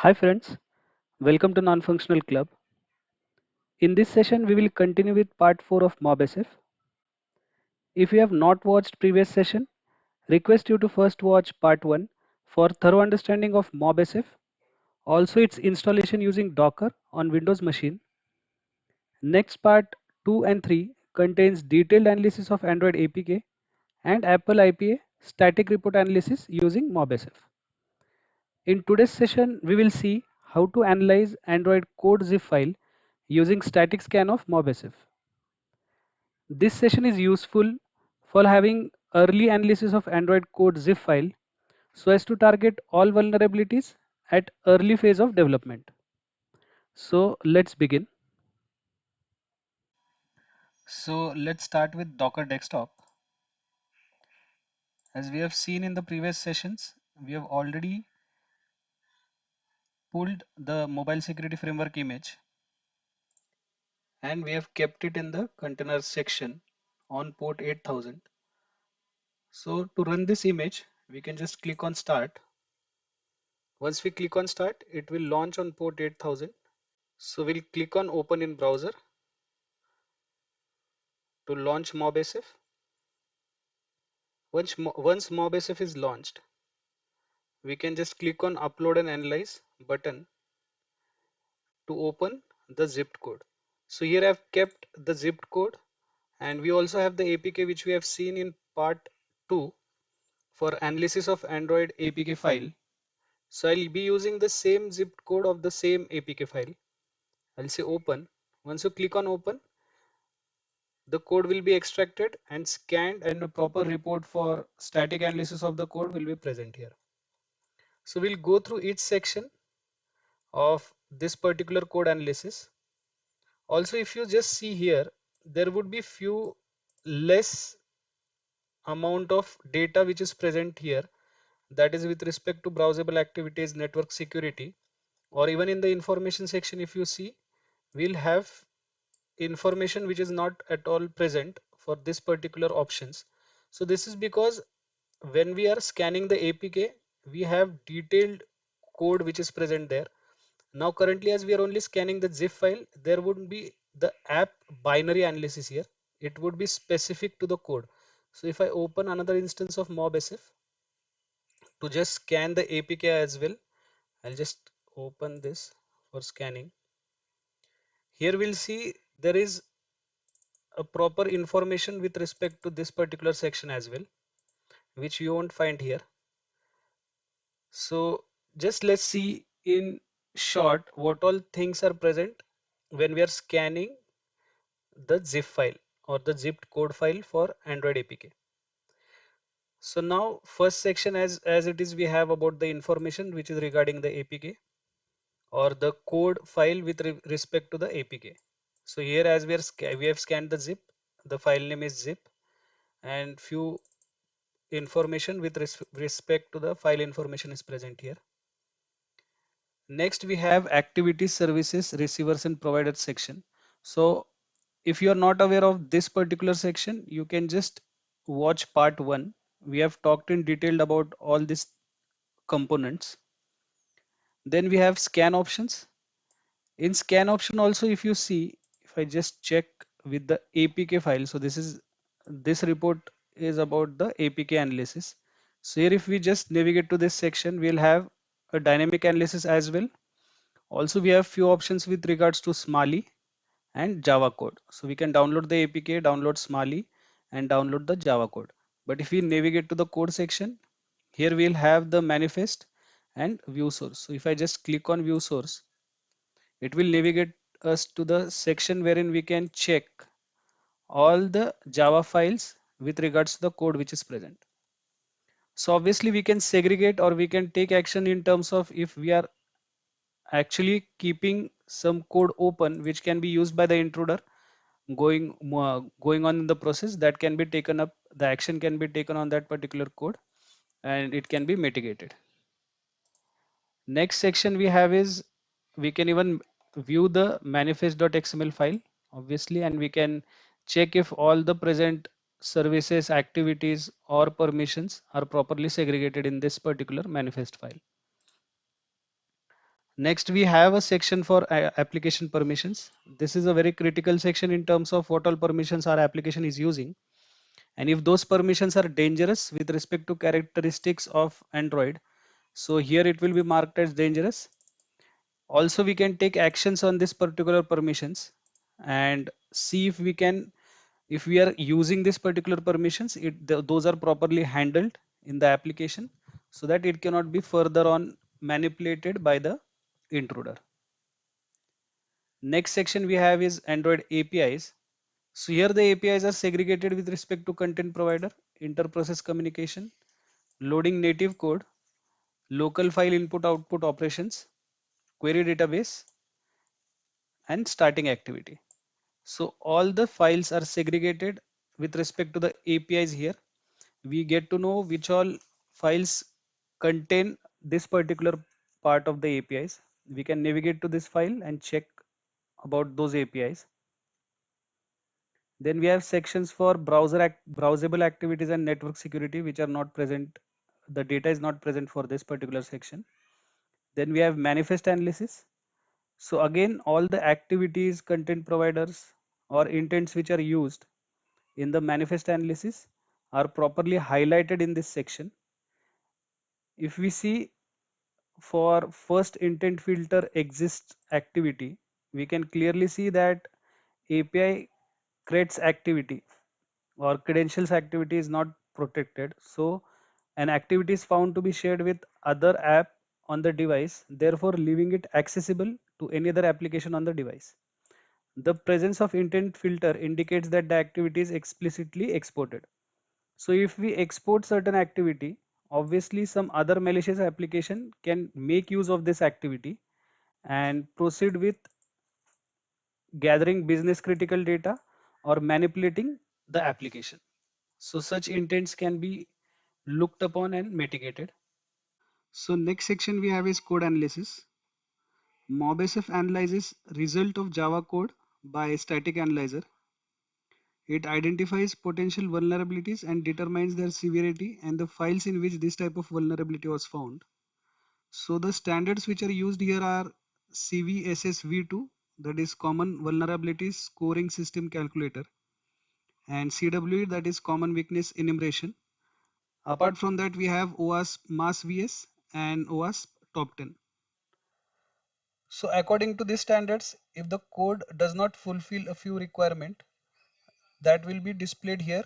Hi friends, welcome to Non-Functional Club. In this session, we will continue with part 4 of MobSF. If you have not watched previous session, request you to first watch part 1 for thorough understanding of MobSF, also its installation using Docker on Windows machine. Next part 2 and 3 contains detailed analysis of Android APK and Apple IPA static report analysis using MobSF. In today's session, we will see how to analyze Android code zip file using static scan of MobSF. This session is useful for having early analysis of Android code zip file so as to target all vulnerabilities at early phase of development. So let's begin. So let's start with Docker Desktop. As we have seen in the previous sessions, we have already pulled the mobile security framework image and we have kept it in the container section on port 8000. So to run this image, we can just click on start. Once we click on start, it will launch on port 8000. So we'll click on open in browser to launch MobSF. Once MobSF is launched, we can just click on upload and analyze button to open the zipped code. So here I've kept the zipped code and we also have the APK which we have seen in part 2 for analysis of Android APK file. So I'll be using the same zipped code of the same APK file. I'll say open. Once you click on open, the code will be extracted and scanned and a proper report for static analysis of the code will be present here. So we'll go through each section of this particular code analysis. Also, if you just see here, there would be few less amount of data which is present here, that is with respect to browsable activities, network security, or even in the information section if you see, we'll have information which is not at all present for this particular options. So this is because when we are scanning the APK, we have detailed code which is present there. Now currently as we are only scanning the zip file, there wouldn't be the app binary analysis here. It would be specific to the code. So if I open another instance of MobSF to just scan the APK as well, I'll just open this for scanning. Here we'll see there is a proper information with respect to this particular section as well, which you won't find here. So just let's see in short what all things are present when we are scanning the zip file or the zipped code file for Android APK. So now first section as it is, we have about the information which is regarding the APK or the code file with respect to the APK. So here as we have scanned the zip, the file name is zip, and few information with respect to the file information is present here. Next we have activities, services, receivers and providers section. So if you are not aware of this particular section, you can just watch part 1. We have talked in detail about all these components. Then we have scan options. In scan option also, if you see, if I just check with the APK file, so this report is about the APK analysis. So here if we just navigate to this section, we'll have a dynamic analysis as well. Also we have few options with regards to Smali and Java code. So we can download the APK, download Smali and download the Java code. But if we navigate to the code section, here we'll have the manifest and view source. So if I just click on view source, it will navigate us to the section wherein we can check all the Java files with regards to the code which is present. So obviously we can segregate or we can take action in terms of if we are actually keeping some code open which can be used by the intruder going on in the process, that can be taken up, the action can be taken on that particular code and it can be mitigated. Next section we have is we can even view the manifest.xml file obviously, and we can check if all the present services, activities or permissions are properly segregated in this particular manifest file. Next, we have a section for application permissions. This is a very critical section in terms of what all permissions our application is using. And if those permissions are dangerous with respect to characteristics of Android, so here it will be marked as dangerous. Also, we can take actions on this particular permissions and see if we can, if we are using this particular permissions, those are properly handled in the application so that it cannot be further on manipulated by the intruder. Next section we have is Android APIs. So here the APIs are segregated with respect to content provider, inter-process communication, loading native code, local file input output operations, query database, and starting activity. So all the files are segregated with respect to the APIs here. We get to know which all files contain this particular part of the APIs. We can navigate to this file and check about those APIs. Then we have sections for browsable activities and network security, which are not present. The data is not present for this particular section. Then we have manifest analysis. So again, all the activities, content providers, or intents which are used in the manifest analysis are properly highlighted in this section. If we see for first intent filter exists activity, we can clearly see that API creates activity or credentials activity is not protected. So an activity is found to be shared with other app on the device, therefore leaving it accessible to any other application on the device. The presence of intent filter indicates that the activity is explicitly exported. So if we export certain activity, obviously some other malicious application can make use of this activity and proceed with gathering business critical data or manipulating the application. So such intents can be looked upon and mitigated. So next section we have is code analysis. MobSF analyzes result of Java code by static analyzer. It identifies potential vulnerabilities and determines their severity and the files in which this type of vulnerability was found. So the standards which are used here are CVSS-v2, that is Common Vulnerabilities Scoring System Calculator, and CWE, that is Common Weakness Enumeration. Apart from that, we have OWASP Mass VS and OWASP Top 10. So according to these standards, if the code does not fulfill a few requirements, that will be displayed here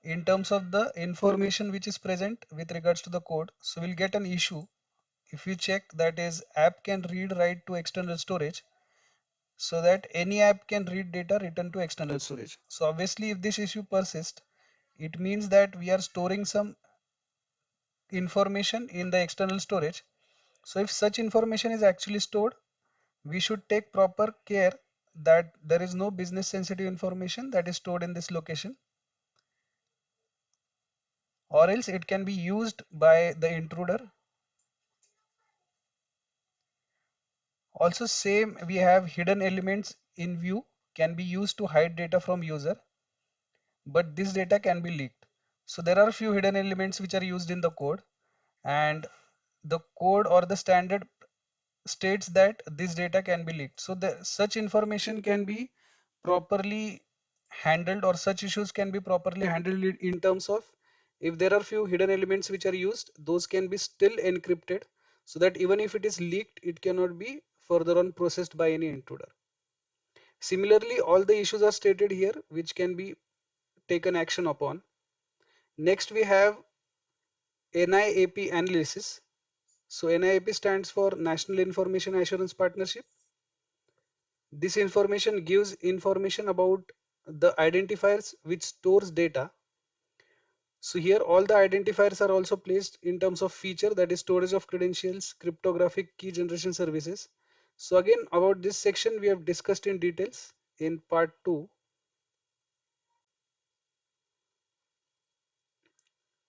in terms of the information which is present with regards to the code. So we'll get an issue if you check, that is app can read write to external storage, so that any app can read data written to external storage. So obviously if this issue persists, it means that we are storing some information in the external storage. So if such information is actually stored, we should take proper care that there is no business sensitive information that is stored in this location, or else it can be used by the intruder. Also same, we have hidden elements in view can be used to hide data from user, but this data can be leaked. So there are a few hidden elements which are used in the code, and the code or the standard states that this data can be leaked. So such information can be properly handled, or such issues can be properly handled in terms of, if there are few hidden elements which are used, those can be still encrypted so that even if it is leaked, it cannot be further on processed by any intruder. Similarly, all the issues are stated here which can be taken action upon. Next we have NIAP analysis. So NIAP stands for National Information Assurance Partnership. This information gives information about the identifiers which stores data. So here all the identifiers are also placed in terms of feature, that is storage of credentials, cryptographic key generation services. So again, about this section we have discussed in details in part 2.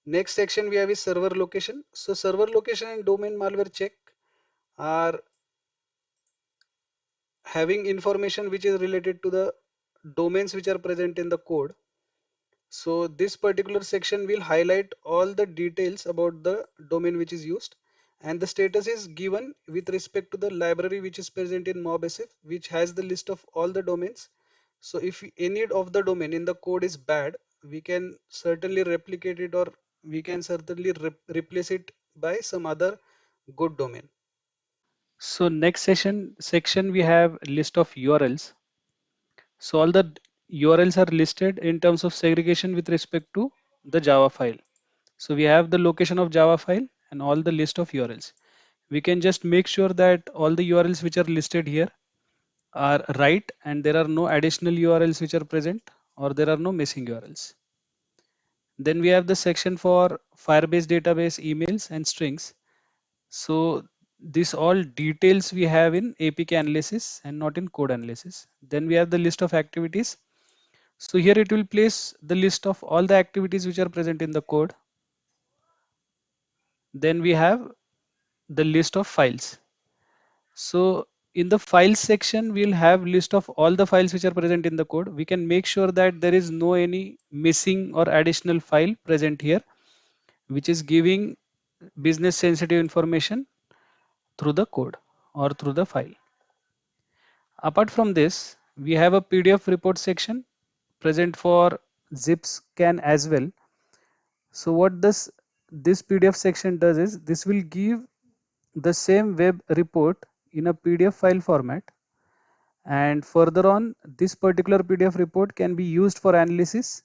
Next section we have is server location. So server location and domain malware check are having information which is related to the domains which are present in the code. So this particular section will highlight all the details about the domain which is used, and the status is given with respect to the library which is present in MobSF, which has the list of all the domains. So if any of the domain in the code is bad, we can certainly replicate it, or we can certainly replace it by some other good domain. So next section we have list of URLs. So all the URLs are listed in terms of segregation with respect to the Java file. So we have the location of Java file and all the list of URLs. We can just make sure that all the URLs which are listed here are right and there are no additional URLs which are present, or there are no missing URLs. Then we have the section for Firebase database emails and strings. So this all details we have in APK analysis and not in code analysis. Then we have the list of activities. So here it will place the list of all the activities which are present in the code. Then we have the list of files. So in the files section, we'll have list of all the files which are present in the code. We can make sure that there is no any missing or additional file present here, which is giving business sensitive information through the code or through the file. Apart from this, we have a PDF report section present for zip scan as well. So what this PDF section does is this will give the same web report in a PDF file format, and further on this particular PDF report can be used for analysis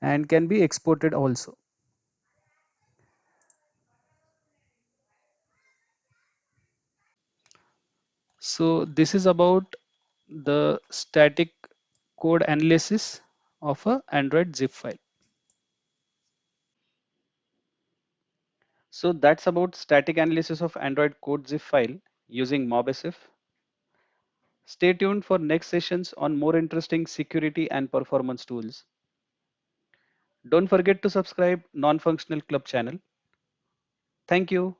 and can be exported also. So this is about the static code analysis of a Android zip file. So that's about static analysis of Android code zip file using MobSF. Stay tuned for next sessions on more interesting security and performance tools. Don't forget to subscribe Non-Functional Club channel. Thank you.